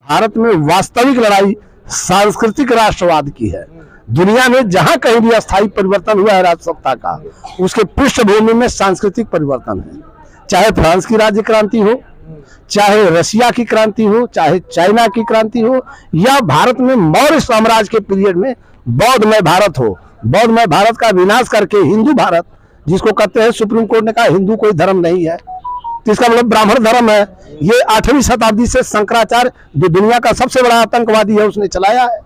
भारत में वास्तविक लड़ाई सांस्कृतिक राष्ट्रवाद की है। दुनिया में जहां कहीं भी अस्थायी परिवर्तन हुआ है राजसत्ता का, उसके पृष्ठभूमि में सांस्कृतिक परिवर्तन है। चाहे फ्रांस की राज्य क्रांति हो, चाहे रशिया की क्रांति हो, चाहे चाइना की क्रांति हो, या भारत में मौर्य साम्राज्य के पीरियड में बौद्धमय भारत हो। बौद्धमय भारत का विनाश करके हिंदू भारत, जिसको कहते हैं, सुप्रीम कोर्ट ने कहा हिंदू कोई धर्म नहीं है, तो इसका मतलब ब्राह्मण धर्म है। ये 8वीं शताब्दी से शंकराचार्य, जो दुनिया का सबसे बड़ा आतंकवादी है, उसने चलाया है।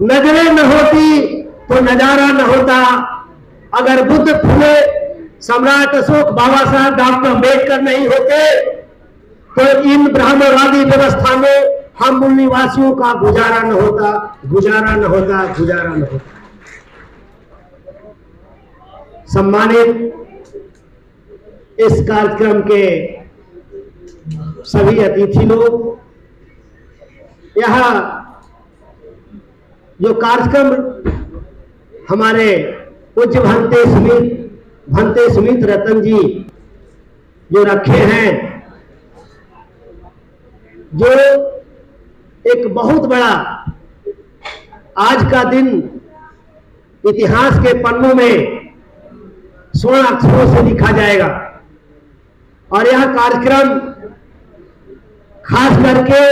नजरें न होती तो नजारा न होता। अगर बुद्ध, फुले, सम्राट अशोक, बाबा साहब, डॉक्टर अम्बेडकर नहीं होते तो इन ब्राह्मणवादी व्यवस्था में हम मूल निवासियों का गुजारा न होता, गुजारा न होता, गुजारा न होता। सम्मानित इस कार्यक्रम के सभी अतिथि लोग, यहाँ जो कार्यक्रम हमारे पूज्य भंते सुमित रतन जी जो रखे हैं, जो एक बहुत बड़ा आज का दिन इतिहास के पन्नों में स्वर्ण अक्षरों से लिखा जाएगा। और यह कार्यक्रम खास करके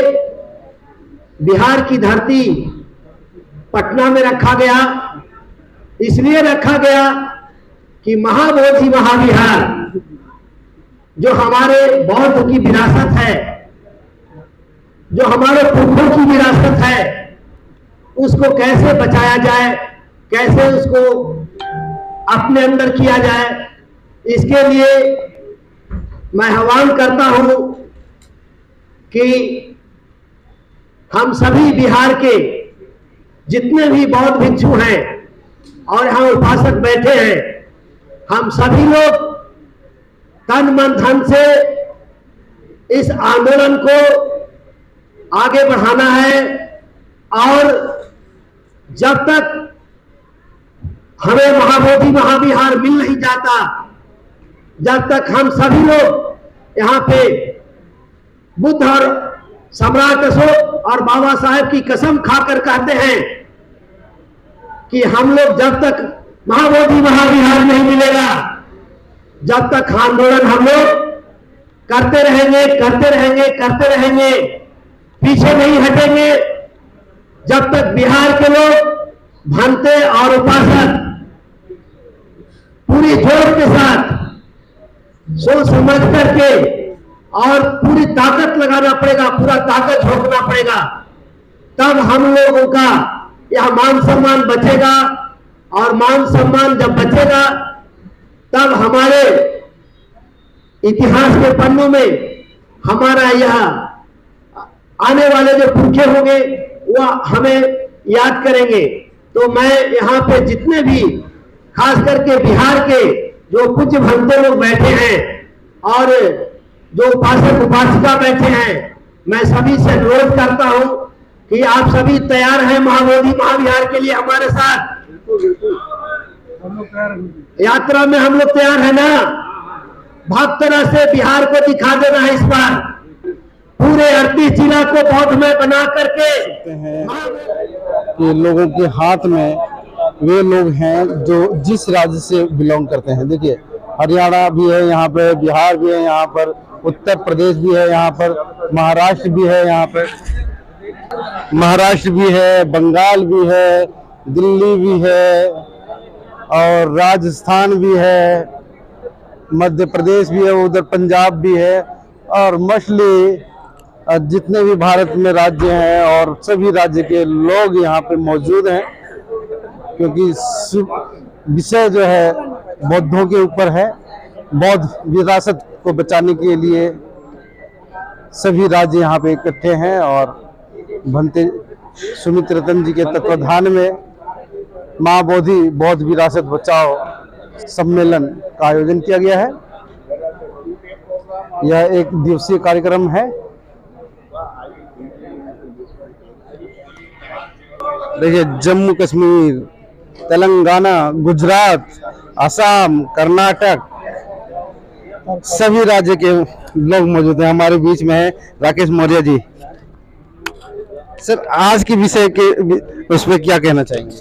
बिहार की धरती पटना में रखा गया। इसलिए रखा गया कि महाबोधि महाविहार जो हमारे बौद्ध की विरासत है, जो हमारे पुरखों की विरासत है, उसको कैसे बचाया जाए, कैसे उसको अपने अंदर किया जाए, इसके लिए मैं आह्वान करता हूं कि हम सभी बिहार के जितने भी बौद्ध भिक्षु हैं और यहाँ उपासक बैठे हैं, हम सभी लोग तन मन धन से इस आंदोलन को आगे बढ़ाना है। और जब तक हमें महाबोधि महाविहार मिल नहीं जाता, जब तक हम सभी लोग यहाँ पे बुद्ध और सम्राट अशोक और बाबा साहेब की कसम खाकर कहते हैं कि हम लोग जब तक महाबोधि महाविहार नहीं मिलेगा, जब तक आंदोलन हम लोग करते रहेंगे, करते रहेंगे, करते रहेंगे, पीछे नहीं हटेंगे। जब तक बिहार के लोग, भंते और उपासक पूरी जोर के साथ सोच समझ करके और पूरी ताकत लगाना पड़ेगा, पूरा ताकत झोंकना पड़ेगा, तब हम लोगों का यह मान सम्मान बचेगा। और मान सम्मान जब बचेगा तब हमारे इतिहास के पन्नों में हमारा यह आने वाले जो पुरखे होंगे वह हमें याद करेंगे। तो मैं यहाँ पे जितने भी खास करके बिहार के जो पूज्य भंते लोग बैठे हैं और जो उपासक उपासिका बैठे हैं, मैं सभी से अनुरोध करता हूं कि आप सभी तैयार हैं महाबोधि महाविहार के लिए हमारे साथ? यात्रा में हम लोग तैयार है ना? भक्त तरह से बिहार को दिखा देना है इस बार। को बौद्धमय बना करके हैं कि लोगों के हाथ में वे लोग हैं जो जिस राज्य से बिलोंग करते हैं। देखिए, हरियाणा भी है यहाँ पे, बिहार भी है यहाँ पर, उत्तर प्रदेश भी है यहाँ पर, महाराष्ट्र भी है यहाँ पर, महाराष्ट्र भी है, बंगाल भी है, दिल्ली भी है और राजस्थान भी है, मध्य प्रदेश भी है, उधर पंजाब भी है और मछली जितने भी भारत में राज्य हैं और सभी राज्य के लोग यहाँ पे मौजूद हैं, क्योंकि विषय जो है बौद्धों के ऊपर है। बौद्ध विरासत को बचाने के लिए सभी राज्य यहाँ पे इकट्ठे हैं और भंते सुमित रतन जी के तत्वाधान में माँ बोधि बौद्ध विरासत बचाओ सम्मेलन का आयोजन किया गया है। यह एक दिवसीय कार्यक्रम है। देखिए, जम्मू कश्मीर, तेलंगाना, गुजरात, असम, कर्नाटक सभी राज्य के लोग मौजूद हैं। हमारे बीच में है राकेश मौर्य जी। सर, आज के विषय के उस पर क्या कहना चाहेंगे?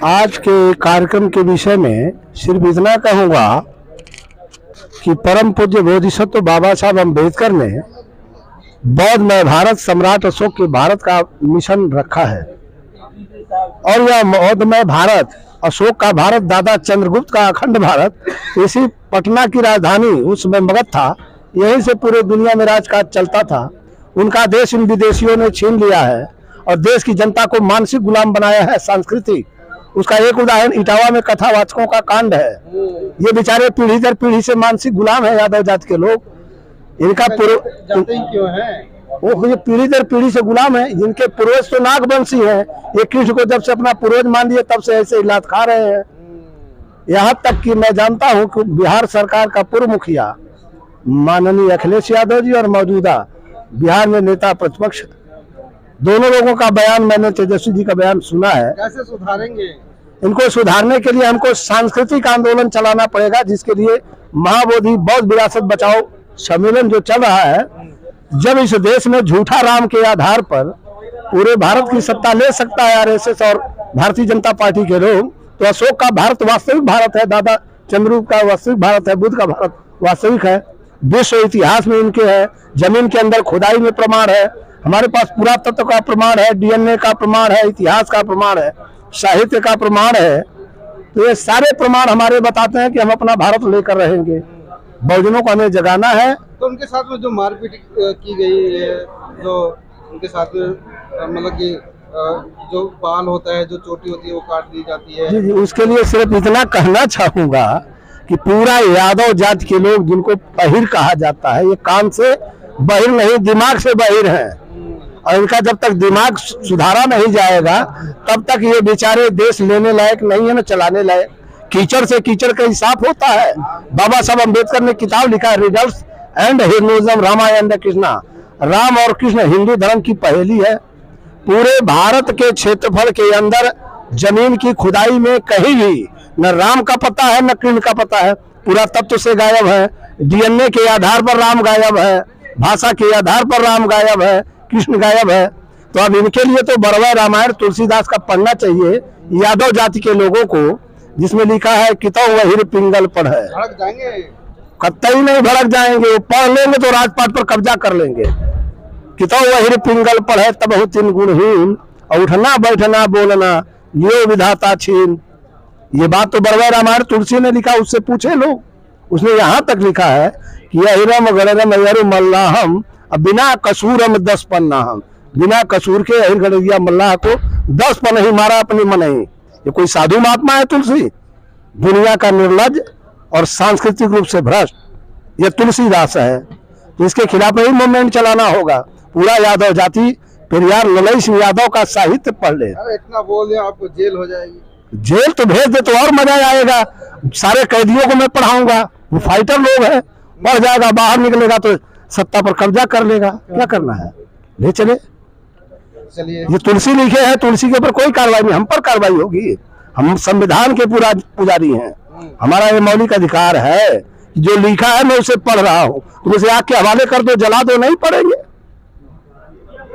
आज के कार्यक्रम के विषय में सिर्फ इतना कहूँगा कि परम पूज्य बोधिसत्व बाबा साहब अम्बेडकर ने बौद्धमय भारत सम्राट अशोक के भारत का मिशन रखा है और यह बौद्धमय भारत, अशोक का भारत, दादा चंद्रगुप्त का अखंड भारत, इसी पटना की राजधानी उस समय मगध था, यहीं से पूरे दुनिया में राजकाज चलता था। उनका देश इन विदेशियों ने छीन लिया है और देश की जनता को मानसिक गुलाम बनाया है, सांस्कृतिक। उसका एक उदाहरण इटावा में कथावाचकों का कांड है। ये बेचारे पीढ़ी दर पीढ़ी से मानसिक गुलाम है यादव जाति के लोग। इनका क्यों है वो ये पीढ़ी दर पीढ़ी से गुलाम है। जिनके पूर्वज तो नागवंशी हैं, ये कृष्ण को जब से अपना पूर्वज मान लिए तब से ऐसे इलाज खा रहे हैं। यहाँ तक कि मैं जानता हूँ कि बिहार सरकार का पूर्व मुखिया माननीय अखिलेश यादव जी और मौजूदा बिहार में नेता प्रतिपक्ष, दोनों लोगों का बयान मैंने तेजस्वी जी का बयान सुना है। कैसे सुधारेंगे? इनको सुधारने के लिए हमको सांस्कृतिक आंदोलन चलाना पड़ेगा, जिसके लिए महाबोधि बौद्ध विरासत बचाओ सम्मेलन जो चल रहा है, जब इस देश में झूठा राम के आधार पर पूरे भारत की सत्ता ले सकता है आरएसएस और भारतीय जनता पार्टी के लोग, तो अशोक का भारत वास्तविक भारत है, दादा चंद्रगुप्त का वास्तविक भारत है, बुद्ध का भारत वास्तविक है, विश्व इतिहास में इनके है, जमीन के अंदर खुदाई में प्रमाण है, हमारे पास पुरातत्व का प्रमाण है, डीएनए का प्रमाण है, इतिहास का प्रमाण है, साहित्य का प्रमाण है। तो ये सारे प्रमाण हमारे बताते हैं कि हम अपना भारत लेकर रहेंगे। बहुजनों को हमें जगाना है। तो उनके साथ में जो मारपीट की गई है, जो उनके साथ मतलब कि जो बाल होता है, जो चोटी होती है, वो काट दी जाती है। जी जी, उसके लिए सिर्फ इतना कहना चाहूंगा कि पूरा यादव जाति के लोग, जिनको बहिर कहा जाता है, ये काम से बहिर नहीं, दिमाग से बहिर हैं और इनका जब तक दिमाग सुधारा नहीं जाएगा तब तक ये बेचारे देश लेने लायक नहीं है, ना चलाने लायक। कीचड़ से कीचड़ का हिसाब होता है। बाबा साहब अम्बेडकर ने किताब लिखा है, riddles and Hinduism, Ramayana and Krishna. Ram और कृष्ण हिंदू धर्म की पहेली है। पूरे भारत के क्षेत्रफल के अंदर जमीन की खुदाई में कहीं भी न राम का पता है न कृष्ण का पता है, पूरा तत्व से गायब है। डीएनए के आधार पर राम गायब है, भाषा के आधार पर राम गायब है, कृष्ण गायब है। तो अब इनके लिए तो बरवा रामायण तुलसीदास का पढ़ना चाहिए यादव जाति के लोगों को, जिसमें लिखा है कितो वहीर पिंगल पढ़ है। भड़क जाएंगे? कतई नहीं भड़क जाएंगे, वो पढ़ लेंगे तो राजपाट पर कब्जा कर लेंगे। कितो वहीर पिंगल पढ़ है तब हो तीन गुणहीन, और उठना बैठना बोलना यो विधाता छीन। ये बात तो बरवा रामायण तुलसी ने लिखा, उससे पूछे लोग। उसने यहाँ तक लिखा है कि अहिरम गणरम अयरु मल्लाहम, बिना कसूरम 10 पन्ना हम। बिना कसूर के अहिर गणरिया मल्लाह को 10 पन ही मारा अपनी मन ही। ये कोई साधु महात्मा है तुलसी? दुनिया का निर्लज और सांस्कृतिक रूप से भ्रष्ट ये तुलसीदास है। तो इसके खिलाफ ही मूवमेंट चलाना होगा। पूरा यादव जाति फिर यार ललई सिंह यादव का साहित्य पढ़ ले। अरे इतना बोल दिया, आपको जेल हो जाएगी। जेल तो भेज दे तो और मजा आएगा। सारे कैदियों को मैं पढ़ाऊंगा, वो फाइटर लोग हैं, बढ़ जाएगा, बाहर निकलेगा तो सत्ता पर कब्जा कर लेगा। क्या करना है, ले चले। चलिए, ये तुलसी लिखे हैं, तुलसी के ऊपर कोई कार्रवाई नहीं, हम पर कार्रवाई होगी। हम संविधान के पूरा पुजारी हैं। हमारा ये मौलिक अधिकार है जो लिखा है मैं उसे पढ़ रहा हूं, तुम उसे आग के हवाले कर दो, जला दो, नहीं पढ़ेंगे।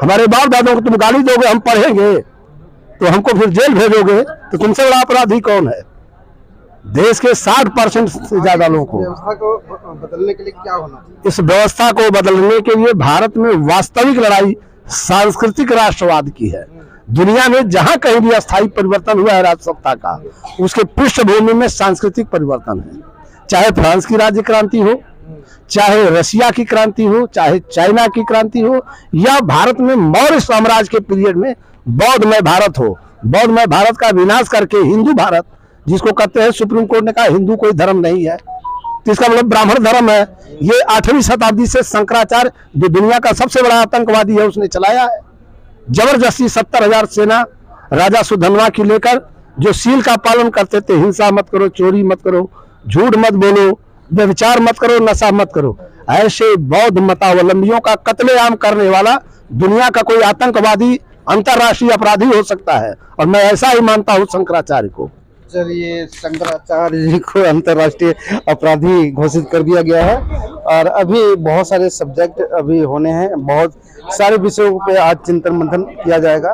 हमारे बाप दादों को तुम गाली दोगे, हम पढ़ेंगे, तो हमको फिर जेल भेजोगे, तो तुमसे बड़ा अपराधी कौन है? देश के 60% से ज्यादा लोगों को व्यवस्था को बदलने के लिए क्या होना चाहिए? इस व्यवस्था को बदलने के लिए भारत में वास्तविक लड़ाई सांस्कृतिक राष्ट्रवाद की है। दुनिया में जहां कहीं भी अस्थायी परिवर्तन हुआ है राजसत्ता का, उसके पृष्ठभूमि में सांस्कृतिक परिवर्तन है। चाहे फ्रांस की राज्य क्रांति हो, चाहे रशिया की क्रांति हो, चाहे चाइना की क्रांति हो, या भारत में मौर्य साम्राज्य के पीरियड में बौद्धमय भारत हो। बौद्धमय भारत का विनाश करके हिंदू भारत, जिसको कहते हैं, सुप्रीम कोर्ट ने कहा हिंदू कोई धर्म नहीं है, तो इसका मतलब ब्राह्मण धर्म है। ये 8वीं शताब्दी से शंकराचार्य, जो दुनिया का सबसे बड़ा आतंकवादी है, उसने चलाया है। जबरदस्ती 70,000 सेना राजा सुधन्वा की लेकर, जो सील का पालन करते थे, हिंसा मत करो, चोरी मत करो, झूठ मत बोलो, व्यभिचार मत करो, नशा मत करो, ऐसे बौद्ध मतावलंबियों का कत्लेआम करने वाला दुनिया का कोई आतंकवादी अंतर्राष्ट्रीय अपराधी हो सकता है, और मैं ऐसा ही मानता हूँ शंकराचार्य को। चलिए, शंकराचार्य जी को अंतर्राष्ट्रीय अपराधी घोषित कर दिया गया है, और अभी बहुत सारे सब्जेक्ट अभी होने हैं, बहुत सारे विषयों पे आज चिंतन मंथन किया जाएगा।